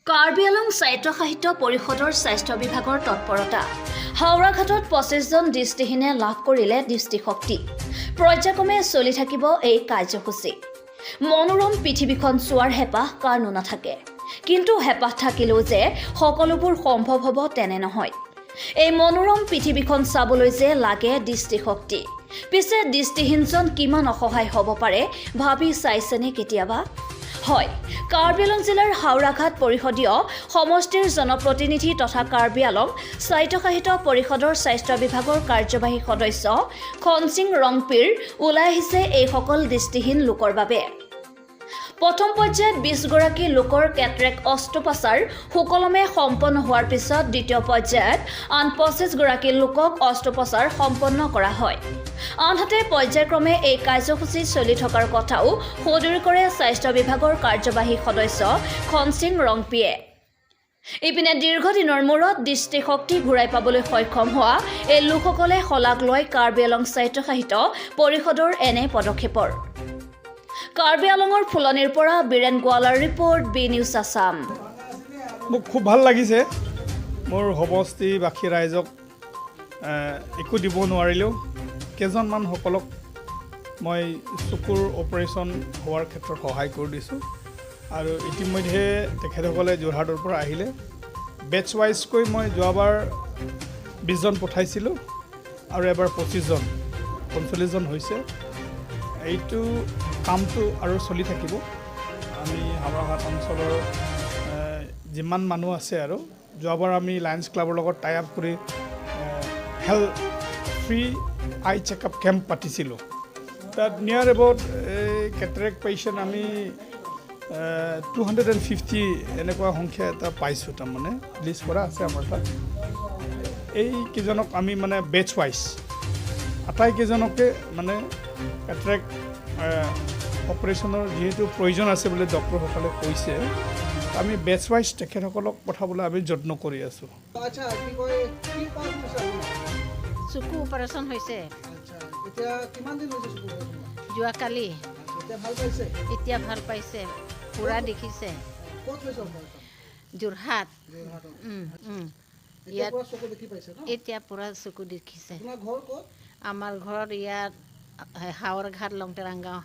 কাৰ্বি আংলং সাহিত্য সাহিত্য পৰিষদৰ স্বাস্থ্য বিভাগৰ তৎপৰতা হাওৰাঘাটত 25 জন দৃষ্টিহীনে লাভ কৰিলে দৃষ্টিশক্তি পৰ্যায়ক্ৰমে চলি থাকিব এই কাৰ্যসূচী মনোৰম পৃথিৱীখন চোৱাৰ হেপাহ কাৰনো নাথাকে কিন্তু হেপাহ থাকিলেও যে সকলোবোৰ সম্ভৱ হ'ব তেনে নহয় এই মনোৰম পৃথিৱীখন চাবলৈ যে লাগে দৃষ্টিশক্তি পিছে দৃষ্টিহীনজন কিমান অসহায় হ'ব পাৰে ভাবি চাইছেনে কেতিয়াবা হয় কাৰ্বি আংলং জিলাৰ হাওৰাঘাট পৰিষদীয় সমষ্টিৰ জনপ্ৰতিনিধি তথা কাৰ্বি আংলং সাহিত্য সাহিত্য পৰিষদৰ স্বাস্থ্য বিভাগৰ কাৰ্যবাহী সদস্য খনসিং ৰংপিৰ ওলাই আহিছে এই সকল দৃষ্টিহীন লোকৰ বাবে প্ৰথম পৰ্যায়ত 20 গৰাকী লোকৰ কেটৰেক্ট অস্ত্ৰোপচাৰ সুকলমে সম্পন্ন হোৱাৰ পিছত দ্বিতীয় পৰ্যায়ত আন 25 গৰাকী লোকক অস্ত্ৰোপচাৰ সম্পন্ন কৰা হয় আনহাতে পৰ্যায়ক্ৰমে এই কাৰ্যসূচী চলি থকাৰ কথাও সদৰি কৰে স্বাস্থ্য বিভাগৰ কাৰ্যবাহী সদস্য খনসিং ৰংপিয়ে ইপিনে দীৰ্ঘদিনৰ মূৰত দৃষ্টিশক্তি ঘূৰাই পাবলৈ সক্ষম হোৱা এই লোকসকলে শলাগ লয় কাৰ্বি আংলং সাহিত্য সাহিত্য পৰিষদৰ এনে পদক্ষেপৰ কাৰ্বি আংলঙৰ ফুলনিৰ পৰা বীৰেন গোৱালাৰ ৰিপৰ্ট বি নিউজ আসাম মোক খুব ভাল লাগিছে মোৰ সমষ্টিবাসী ৰাইজক একো দিব নোৱাৰিলেও কেইজনমান সকলক মই চকুৰ অপাৰেশ্যন হোৱাৰ ক্ষেত্ৰত সহায় কৰি দিছোঁ আৰু ইতিমধ্যে তেখেতসকলে যোৰহাটৰ পৰা আহিলে বেটছ ৱাইজকৈ মই যোৱাবাৰ 20 জন পঠাইছিলোঁ আৰু এবাৰ 25 জন 45 জন হৈছে এইটো কামটো আৰু চলি থাকিব আমি হাওৰাঘাট অঞ্চলৰ যিমান মানুহ আছে আৰু যোৱাবাৰ আমি লায়ন্স ক্লাবৰ লগত টাই আপ কৰি হেল্থ ফ্ৰী আই চেকআপ কেম্প পাতিছিলোঁ তাত নিয়াৰ এবাউট কেটাৰেক্ট পেচেণ্ট আমি 250 এনেকুৱা সংখ্যা এটা পাইছোঁ তাৰমানে লিষ্ট কৰা আছে আমাৰ তাত এইকেইজনক আমি মানে বেটছ ৱাইজ আটাইকেইজনকে মানে কেটাৰেক্ট অপাৰেশ্যনৰ যিহেতু প্ৰয়োজন আছে বুলি ডক্টৰসকলে কৈছে আমি বেটছ ৱাইজ তেখেতসকলক পঠাবলৈ আমি যত্ন কৰি আছোঁ চকু অপাৰেশ্যন হৈছে যোৱাকালি এতিয়া ভাল পাইছে পুৰা দেখিছে যোৰহাট ইয়াত এতিয়া পুৰা চকু দেখিছে আমাৰ ঘৰত ইয়াত হাওৰাঘাট লংটেৰাং গাঁও